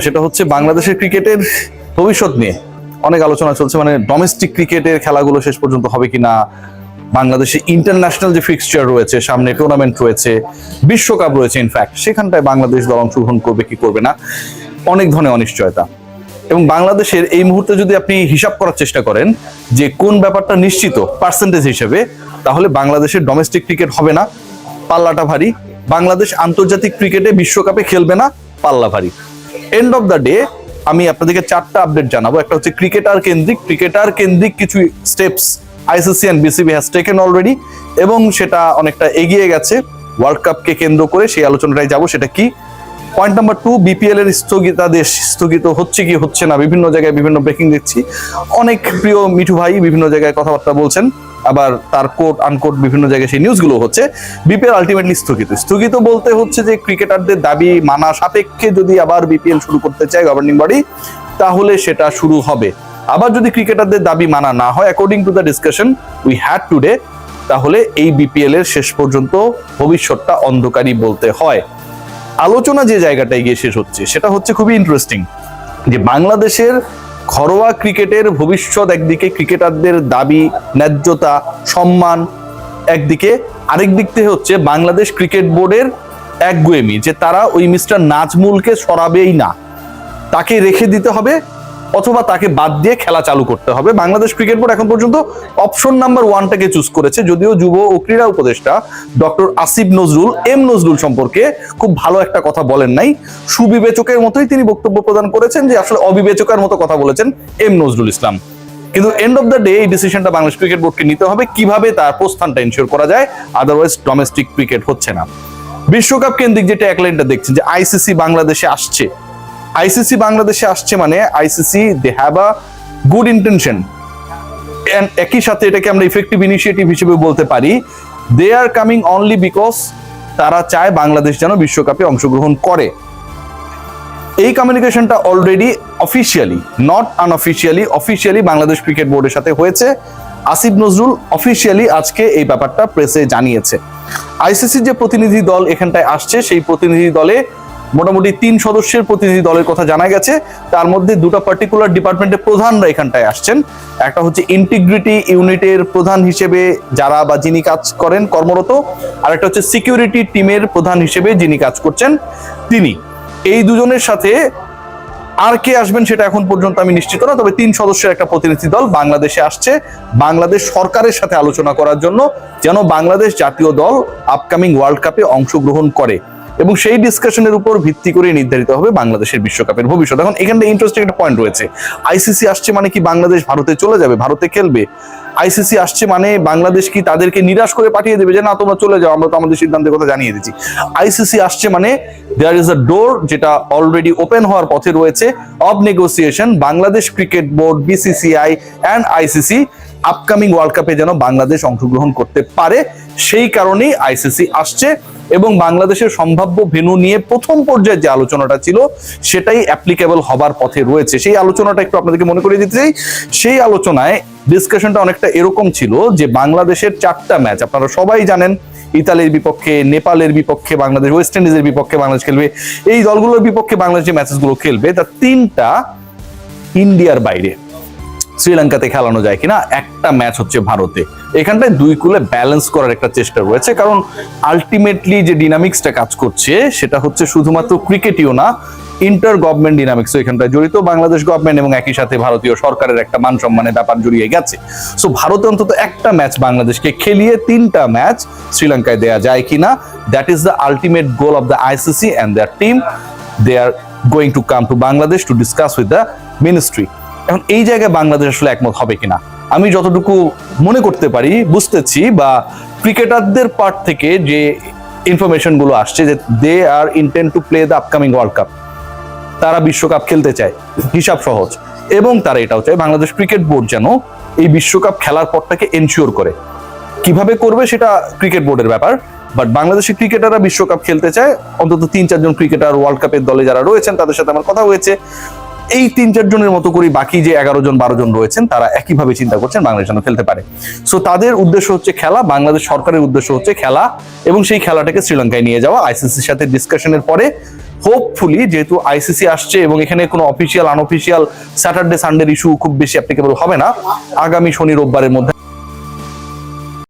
সেটা হচ্ছে বাংলাদেশের ক্রিকেটের ভবিষ্যৎ নিয়ে অনেক আলোচনা চলছে, মানে ডোমেস্টিক ক্রিকেটের খেলাগুলো শেষ পর্যন্ত হবে কিনা, বাংলাদেশে ইন্টারন্যাশনাল যে ফিক্সচার রয়েছে, সামনে টুর্নামেন্ট রয়েছে, বিশ্বকাপ রয়েছে, ইনফ্যাক্ট সেখানটায় বাংলাদেশ দল অংশগ্রহণ করবে কি করবে না, অনেক ধরনের অনিশ্চয়তা। এবং বাংলাদেশের এই মুহূর্তে যদি আপনি হিসাব করার চেষ্টা করেন যে কোন ব্যাপারটা নিশ্চিত পার্সেন্টেজ হিসেবে, তাহলে বাংলাদেশের ডোমেস্টিক ক্রিকেট হবে না, পাল্লাটা ভারী। বাংলাদেশ আন্তর্জাতিক ক্রিকেটে বিশ্বকাপে খেলবে না, পাল্লা ভারী। এন্ড অফ দ্য ডে আমি আপনাদেরকে 4টা আপডেট জানাবো। একটা হচ্ছে ক্রিকেটার কেন্দ্রিক কিছু steps ICC and BCB has taken already, এবং সেটা অনেকটা এগিয়ে গেছে ওয়ার্ল্ড কাপকে কেন্দ্র করে। সেই আলোচনাটাই যাব। সেটা কি? পয়েন্ট নাম্বার 2, বিপিএল এর স্থগিতাদেশ স্থগিত হচ্ছে কি হচ্ছে না, বিভিন্ন জায়গায় বিভিন্ন ব্রেকিং দেখছি। অনেক প্রিয় মিঠু ভাই বিভিন্ন জায়গায় কথাবার্তা বলছেন, আবার তার কোট আনকোট বিভিন্ন জায়গায় সেই নিউজগুলো হচ্ছে। বিপিএল আলটিমেটলি স্থগিত বলতে হচ্ছে যে ক্রিকেটারদের দাবি মানা সাপেক্ষে যদি আবার বিপিএল শুরু করতে চায় গভর্নিং বডি, তাহলে সেটা শুরু হবে। আবার যদি ক্রিকেটারদের দাবি মানা না হয়, according to the discussion we had today, তাহলে এই বিপিএল এর শেষ পর্যন্ত ভবিষ্যৎটা অন্ধকারই বলতে হয়। আলোচনা যে জায়গাটায় গিয়ে শেষ হচ্ছে সেটা হচ্ছে খুবই ইন্টারেস্টিং, যে বাংলাদেশের ঘরোয়া ক্রিকেটের ভবিষ্যৎ একদিকে, ক্রিকেটারদের দাবি ন্যায্যতা সম্মান একদিকে, আরেক দিক থেকে হচ্ছে বাংলাদেশ ক্রিকেট বোর্ডের একগুয়েমি, যে তারা ওই মিস্টার নাজমুলকে সরাবেই না, তাকে রেখে দিতে হবে অথবা তাকে বাদ দিয়ে খেলা চালু করতে হবে। বাংলাদেশ ক্রিকেট বোর্ড এখন পর্যন্ত অপশন নাম্বার 1টাকে চুজ করেছে, যদিও যুব ও ক্রীড়া উপদেষ্টা ডক্টর আসিফ নজরুল সম্পর্কে খুব ভালো একটা কথা বলেন নাই। সুবিবেচকের মতোই তিনি বক্তব্য প্রদান করেছেন, যে আসলে অবিবেচকের মতো কথা বলেছেন নজরুল ইসলাম। কিন্তু এন্ড অফ দ্য ডে এই ডিসিশনটা বাংলাদেশ ক্রিকেট বোর্ডকে নিতে হবে, কিভাবে তার প্রস্থানটা ইনশিওর করা যায়, আদারওয়াইজ ডোমেস্টিক ক্রিকেট হচ্ছে না। বিশ্বকাপ কেন্দ্রিক যে ট্যাগলাইনটা দেখছেন, যে আইসিসি বাংলাদেশে আসছে, মানে ICC they have a good intention, and একই সাথে এটাকে আমরা ইফেক্টিভ ইনিশিয়েটিভ হিসেবে বলতে পারি। They are coming only because তারা চায় বাংলাদেশ যেন বিশ্বকাপে অংশগ্রহণ করে। এই কমিউনিকেশনটা already officially, not officially Bangladesh cricket বোর্ডের সাথে হয়েছে। আসিফ নজরুল অফিসিয়ালি আজকে এই ব্যাপারটা প্রেসে জানিয়েছে। আইসিসির যে প্রতিনিধি দল এখানটায় আসছে, সেই প্রতিনিধি দলে মোটামুটি 3 সদস্যের প্রতিনিধি দলের কথা জানা গেছে। তার মধ্যে 2টা পার্টিকুলার ডিপার্টমেন্টের প্রধানরা এখানটায় আসছেন। একটা হচ্ছে ইন্টিগ্রিটি ইউনিটের প্রধান হিসেবে যারা বা যিনি কাজ করেন কর্মরত, আর একটা হচ্ছে সিকিউরিটি টিমের প্রধান হিসেবে যিনি কাজ করছেন তিনি। এই দুজনের সাথে আর কে আসবেন সেটা এখন পর্যন্ত আমি নিশ্চিত না, তবে 3 সদস্যের একটা প্রতিনিধি দল বাংলাদেশে আসছে বাংলাদেশ সরকারের সাথে আলোচনা করার জন্য, যেন বাংলাদেশ জাতীয় দল আপকামিং ওয়ার্ল্ড কাপে অংশগ্রহণ করে, এবং সেই ডিসকাশনের উপর ভিত্তি করে নির্ধারিত হবে বাংলাদেশের বিশ্বকাপের ভবিষ্যৎ। এখন এখানে ইন্টারেস্টিং একটা পয়েন্ট রয়েছে, আইসিসি আসছে মানে কি বাংলাদেশ ভারতে চলে যাবে, ভারতে খেলবে? আইসিসি আসছে মানে বাংলাদেশ কি তাদেরকে নিরাশ করে পাঠিয়ে দেবে যে না তোমরা চলে যাও, আমরা তো আমাদের সিদ্ধান্তের কথা জানিয়ে দিচ্ছি? আইসিসি আসছে মানে দেয়ার ইজ আ ডোর যেটা অলরেডি ওপেন হওয়ার পথে রয়েছে of negotiation. Bangladesh cricket board, BCCI and ICC upcoming world কাপে যেন বাংলাদেশ অংশগ্রহণ করতে পারে, সেই কারণেই আইসিসি আসছে। এবং বাংলাদেশের সম্ভাব্য ভেন্যু নিয়ে প্রথম পর্যায়ে যে আলোচনাটা ছিল সেটাই অ্যাপ্লিকেবল হবার পথে রয়েছে। সেই আলোচনাটা একটু আপনাদেরকে মনে করিয়ে দিতে চাই। সেই আলোচনায় ডিসকাশনটা অনেকটা এরকম ছিল যে বাংলাদেশের 4টা ম্যাচ আপনারা সবাই জানেন, ইতালির বিপক্ষে, নেপালের বিপক্ষে বাংলাদেশ, ওয়েস্ট ইন্ডিজের বিপক্ষে বাংলাদেশ খেলবে। এই দলগুলোর বিপক্ষে বাংলাদেশ যে ম্যাচেসগুলো খেলবে তার 3টা ইন্ডিয়ার বাইরে, শ্রীলঙ্কাতে খেলানো যায় কিনা, একটা ম্যাচ হচ্ছে ভারতে। এখানটায় 2 কুলে ব্যালেন্স করার একটা চেষ্টা রয়েছে, কারণ আলটিমেটলি যে ডিনামিক্সটা কাজ করছে সেটা হচ্ছে শুধুমাত্র ক্রিকেটীয় না, ইন্টার গভর্নমেন্ট ডিনামিক্স এখানটায় জড়িত। বাংলাদেশ গভর্নমেন্ট এবং একই সাথে ভারতীয় সরকারের একটা মান সম্মানের ব্যাপার জড়িয়ে গেছে। সো ভারতে অন্তত একটা ম্যাচ বাংলাদেশকে খেলিয়ে 3টা ম্যাচ শ্রীলঙ্কায় দেয়া যায় কিনা, that is the ultimate goal of the ICC and their team. They are going to come to Bangladesh to discuss with the ministry. এখন এই জায়গায় বাংলাদেশ আসলে একমত হবে কিনা, আমি যতটুকু মনে করতে পারি, বুঝতেছি, বা ক্রিকেটারদের পার্ট থেকে যে ইনফরমেশন গুলো আসছে, যে they are intend to play the upcoming world cup, তারা বিশ্বকাপ খেলতে চায়, হিসাব সহজ, এবং তারা এটাও চায় বাংলাদেশ ক্রিকেট বোর্ড যেন এই বিশ্বকাপ খেলার পরটাকে এনশিওর করে। কিভাবে করবে সেটা ক্রিকেট বোর্ডের ব্যাপার, বাট বাংলাদেশের ক্রিকেটাররা বিশ্বকাপ খেলতে চায়। অন্তত 3-4 জন ক্রিকেটার ওয়ার্ল্ড কাপের দলে যারা রয়েছেন তাদের সাথে আমার কথা হয়েছে, এই 3-4 জনের মতো করে বাকি যে 11 জন 12 জন রয়েছেন তারা একইভাবে চিন্তা করছেন বাংলাদেশ যেন খেলতে পারে। সো তাদের উদ্দেশ্য হচ্ছে খেলা, বাংলাদেশ সরকারের উদ্দেশ্য হচ্ছে খেলা, এবং সেই খেলাটাকে শ্রীলঙ্কায় নিয়ে যাওয়া। আইসিসির সাথে ডিসকাশনের পরে হোপফুলি যেহেতু আইসিসি আসছে এবং এখানে কোনো অফিসিয়াল আনঅফিসিয়াল স্যাটারডে সানডের ইস্যু খুব বেশি অ্যাপ্লিকেবল হবে না, আগামী শনি রোববারের মধ্যে